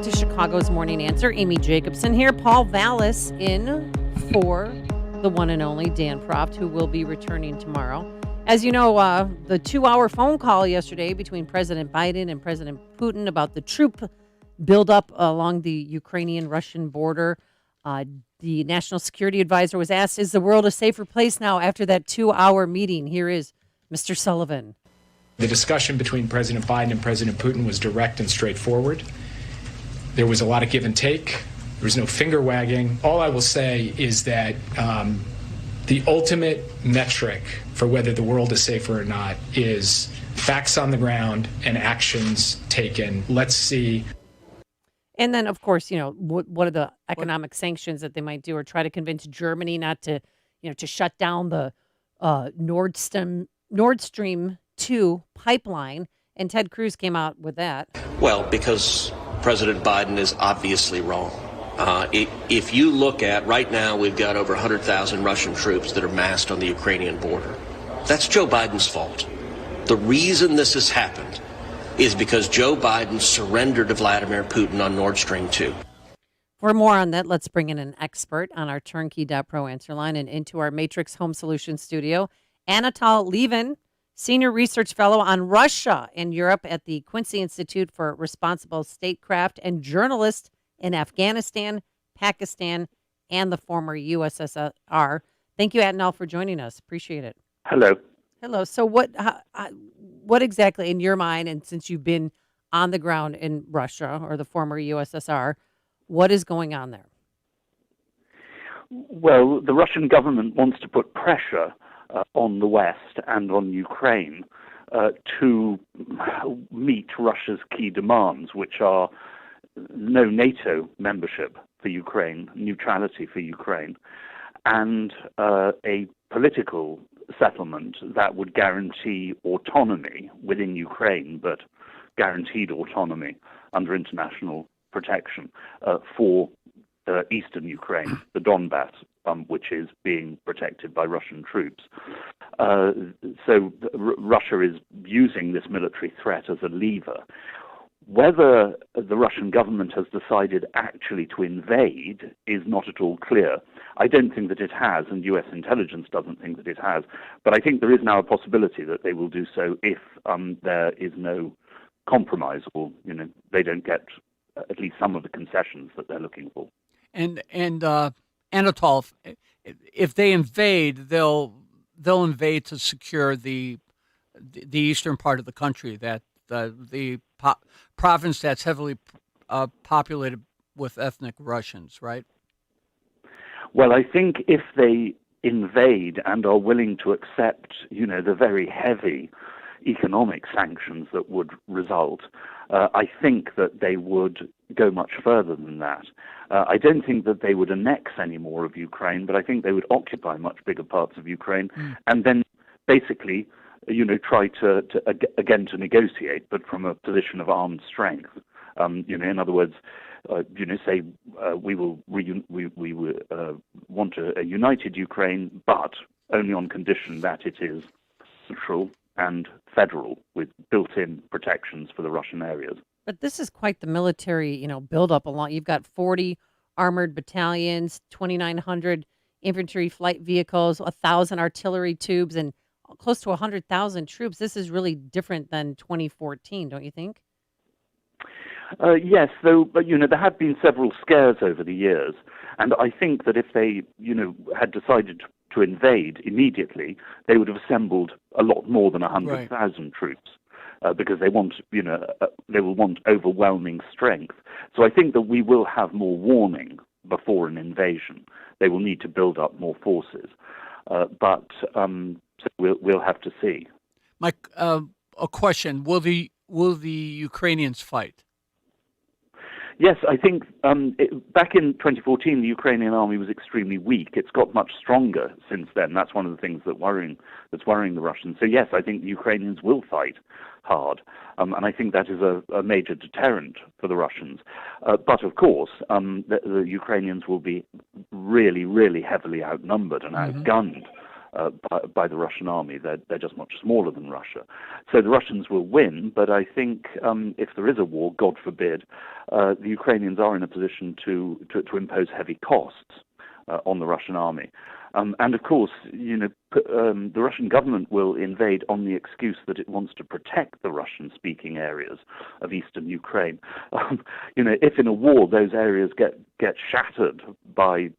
To Chicago's Morning Answer, Amy Jacobson here. Paul Vallis in for the one and only Dan Proft, who will be returning tomorrow. As you know, the 2-hour phone call yesterday between President Biden and President Putin about the troop buildup along the Ukrainian-Russian border. The National Security Advisor was asked, is the world a safer place now after that 2-hour meeting? Here is Mr. Sullivan. The discussion between President Biden and President Putin was direct and straightforward. There was a lot of give and take. There was no finger wagging. All I will say is that the ultimate metric for whether the world is safer or not is facts on the ground and actions taken. Let's see. And then, of course, what are the economic sanctions that they might do, or try to convince Germany not to, to shut down the Nord Stream 2 pipeline. And Ted Cruz came out with that. Well, because President Biden is obviously wrong. If you look at right now, we've got over 100,000 Russian troops that are massed on the Ukrainian border. That's Joe Biden's fault. The reason this has happened is because Joe Biden surrendered to Vladimir Putin on Nord Stream 2. For more on that, let's bring in an expert on our Turnkey.pro answer line and into our Matrix Home Solutions studio, Anatol Lieven, Senior Research Fellow on Russia and Europe at the Quincy Institute for Responsible Statecraft and journalist in Afghanistan, Pakistan, and the former USSR. Thank you, Anatol, for joining us. Appreciate it. Hello. Hello. So what exactly, in your mind, and since you've been on the ground in Russia or the former USSR, what is going on there? Well, the Russian government wants to put pressure on the West and on Ukraine to meet Russia's key demands, which are no NATO membership for Ukraine, neutrality for Ukraine, and a political settlement that would guarantee autonomy within Ukraine, but guaranteed autonomy under international protection for eastern Ukraine, the Donbass, which is being protected by Russian troops. So Russia is using this military threat as a lever. Whether the Russian government has decided actually to invade is not at all clear. I don't think that it has, and U.S. intelligence doesn't think that it has. But I think there is now a possibility that they will do so if there is no compromise, or they don't get at least some of the concessions that they're looking for. And Anatol, if they invade, they'll invade to secure the eastern part of the country, that the province that's heavily populated with ethnic Russians, right? Well, I think if they invade and are willing to accept, the very heavy economic sanctions that would result, I think that they would go much further than that. I don't think that they would annex any more of Ukraine, but I think they would occupy much bigger parts of Ukraine and then basically, try to negotiate, but from a position of armed strength. In other words, say we want a united Ukraine, but only on condition that it is neutral and federal, with built-in protections for the Russian areas. But this is quite the military, buildup along. You've got 40 armored battalions, 2,900 infantry flight vehicles, 1,000 artillery tubes, and close to 100,000 troops. This is really different than 2014, don't you think? Yes, but there have been several scares over the years, and I think that if they, had decided to invade immediately, they would have assembled a lot more than 100,000 troops, because they want, they will want overwhelming strength. So I think that we will have more warning before an invasion. They will need to build up more forces, but so we'll have to see. Mike, a question: Will the Ukrainians fight? Yes, I think back in 2014, the Ukrainian army was extremely weak. It's got much stronger since then. That's one of the things that's worrying the Russians. So yes, I think the Ukrainians will fight hard, and I think that is a major deterrent for the Russians. But of course, the Ukrainians will be really, really heavily outnumbered and outgunned by the Russian army. They're just much smaller than Russia. So the Russians will win, but I think if there is a war, God forbid, the Ukrainians are in a position to impose heavy costs on the Russian army. And of course, the Russian government will invade on the excuse that it wants to protect the Russian-speaking areas of eastern Ukraine. If in a war those areas get shattered by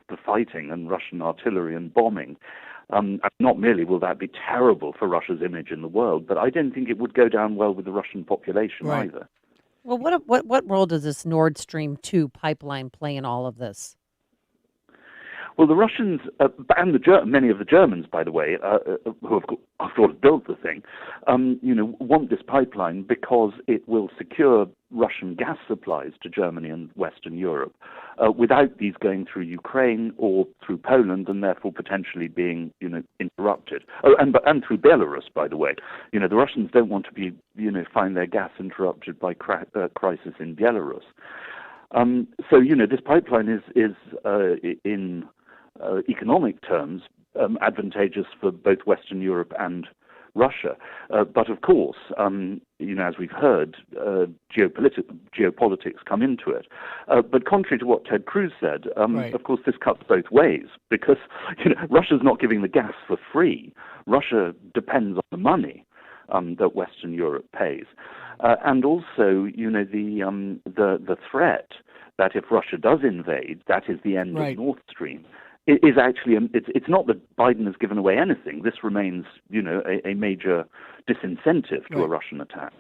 the fighting and Russian artillery and bombing, not merely will that be terrible for Russia's image in the world, but I don't think it would go down well with the Russian population either. Well, what role does this Nord Stream 2 pipeline play in all of this? Well, the Russians and many of the Germans, by the way, who have after all built the thing, want this pipeline because it will secure Russian gas supplies to Germany and Western Europe without these going through Ukraine or through Poland and therefore potentially being, interrupted. Oh, and through Belarus, by the way. The Russians don't want to be, find their gas interrupted by crisis in Belarus. So, this pipeline is in economic terms advantageous for both Western Europe and Russia. But of course, as we've heard, geopolitics come into it. But contrary to what Ted Cruz said, of course, this cuts both ways because Russia's not giving the gas for free. Russia depends on the money that Western Europe pays. And also, the threat that if Russia does invade, that is the end of Nord Stream. It is actually, it's not that Biden has given away anything. This remains, a major disincentive to a Russian attack.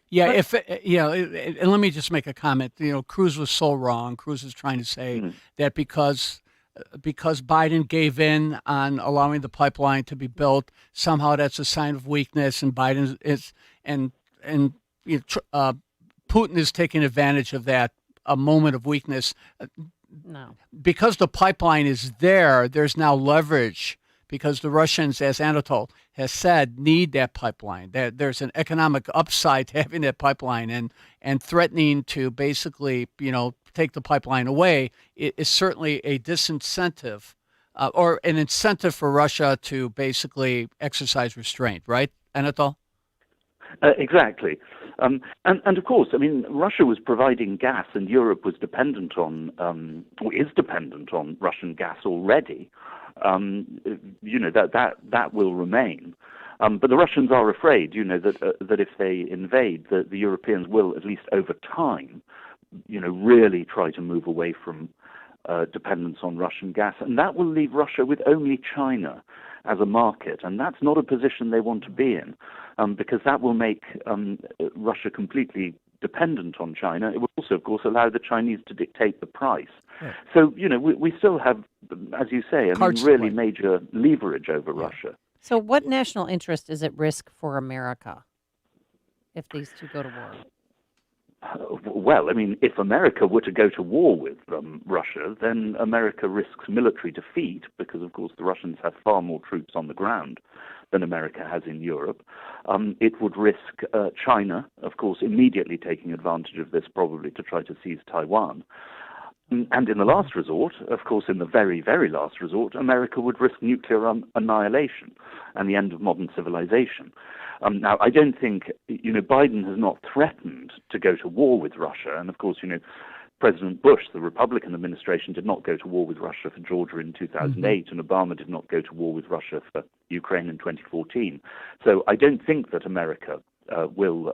Yeah, and let me just make a comment. Cruz was so wrong. Cruz is trying to say that because Biden gave in on allowing the pipeline to be built, somehow that's a sign of weakness, and Biden is Putin is taking advantage of that, a moment of weakness. No. Because the pipeline is there, there's now leverage because the Russians, as Anatol has said, need that pipeline. There's an economic upside to having that pipeline, and threatening to basically, take the pipeline away is certainly a disincentive or an incentive for Russia to basically exercise restraint, right, Anatol? Exactly. And of course, Russia was providing gas, and Europe was dependent on, or is dependent on Russian gas already. That will remain. But the Russians are afraid, that if they invade, the Europeans will, at least over time, really try to move away from dependence on Russian gas, and that will leave Russia with only China as a market, and that's not a position they want to be in, because that will make Russia completely dependent on China. It will also, of course, allow the Chinese to dictate the price. Right. So, we still have, as you say, really major leverage over Russia. So what national interest is at risk for America if these two go to war? Well, if America were to go to war with Russia, then America risks military defeat because, of course, the Russians have far more troops on the ground than America has in Europe. It would risk China, of course, immediately taking advantage of this, probably to try to seize Taiwan. And in the last resort, of course, in the very, very last resort, America would risk nuclear annihilation and the end of modern civilization. Now, I don't think, Biden has not threatened to go to war with Russia. And of course, President Bush, the Republican administration, did not go to war with Russia for Georgia in 2008, and Obama did not go to war with Russia for Ukraine in 2014. So I don't think that America will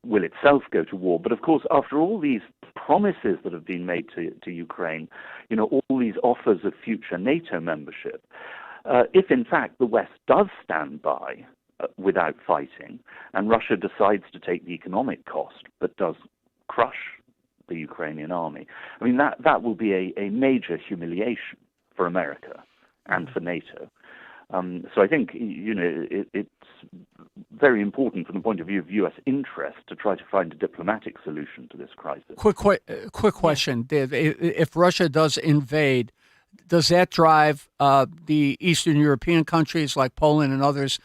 itself go to war. But of course, after all these promises that have been made to Ukraine, all these offers of future NATO membership, if in fact the West does stand by without fighting, and Russia decides to take the economic cost but does crush the Ukrainian army, that will be a major humiliation for America and for NATO. So I think it's very important from the point of view of U.S. interest to try to find a diplomatic solution to this crisis. Quick question, Dave. If Russia does invade, does that drive the Eastern European countries like Poland and others,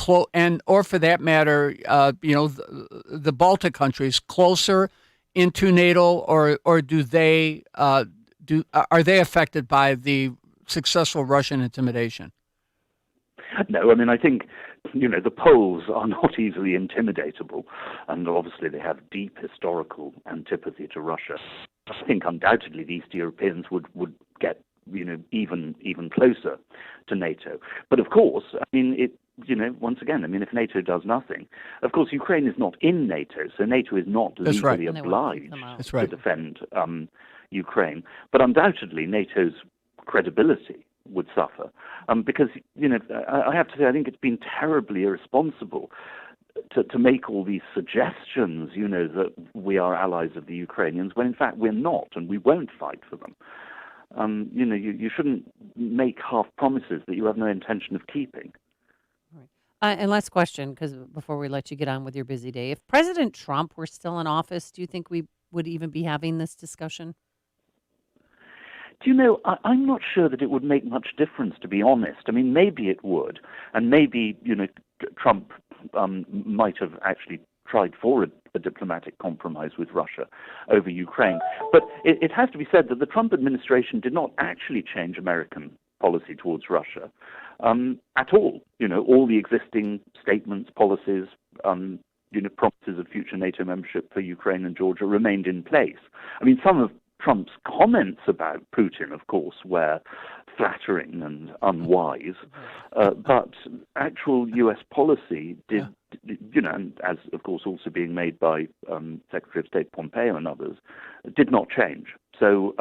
or for that matter, the Baltic countries closer into NATO, or do they are they affected by the successful Russian intimidation? No, I mean, I think, the Poles are not easily intimidatable, and obviously they have deep historical antipathy to Russia. I think undoubtedly the East Europeans would get, even closer to NATO. But of course, I mean, once again, I mean, if NATO does nothing, of course, Ukraine is not in NATO, so NATO is not That's right. legally obliged That's right. to defend Ukraine. But undoubtedly, NATO's credibility would suffer because, I have to say, I think it's been terribly irresponsible to make all these suggestions, that we are allies of the Ukrainians, when in fact we're not, and we won't fight for them. You shouldn't make half promises that you have no intention of keeping. And last question, because before we let you get on with your busy day, if President Trump were still in office, do you think we would even be having this discussion? I'm not sure that it would make much difference, to be honest. I mean, maybe it would, and maybe, Trump might have actually tried for a diplomatic compromise with Russia over Ukraine. But it has to be said that the Trump administration did not actually change American policy towards Russia at all. All the existing statements, policies, promises of future NATO membership for Ukraine and Georgia remained in place. I mean, some of Trump's comments about Putin, of course, were flattering and unwise, but actual U.S. policy did, and as of course also being made by Secretary of State Pompeo and others, did not change. So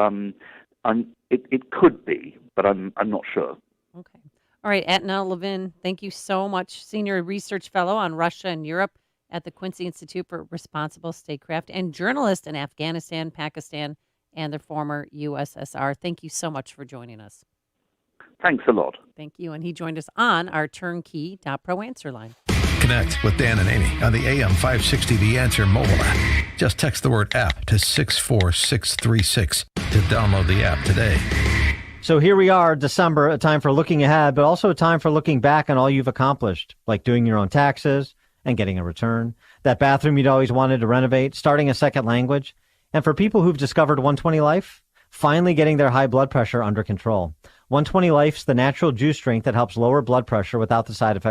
it could be, but I'm not sure. Okay. All right, Anatol Lieven, thank you so much. Senior Research Fellow on Russia and Europe at the Quincy Institute for Responsible Statecraft and journalist in Afghanistan, Pakistan, and the former USSR. Thank you so much for joining us. Thanks a lot. Thank you. And he joined us on our turnkey.pro answer line. Connect with Dan and Amy on the AM 560 The Answer mobile app. Just text the word app to 64636 to download the app today. So here we are, December, a time for looking ahead, but also a time for looking back on all you've accomplished, like doing your own taxes and getting a return, that bathroom you'd always wanted to renovate, starting a second language. And for people who've discovered 120 Life, finally getting their high blood pressure under control. 120 Life's the natural juice drink that helps lower blood pressure without the side effects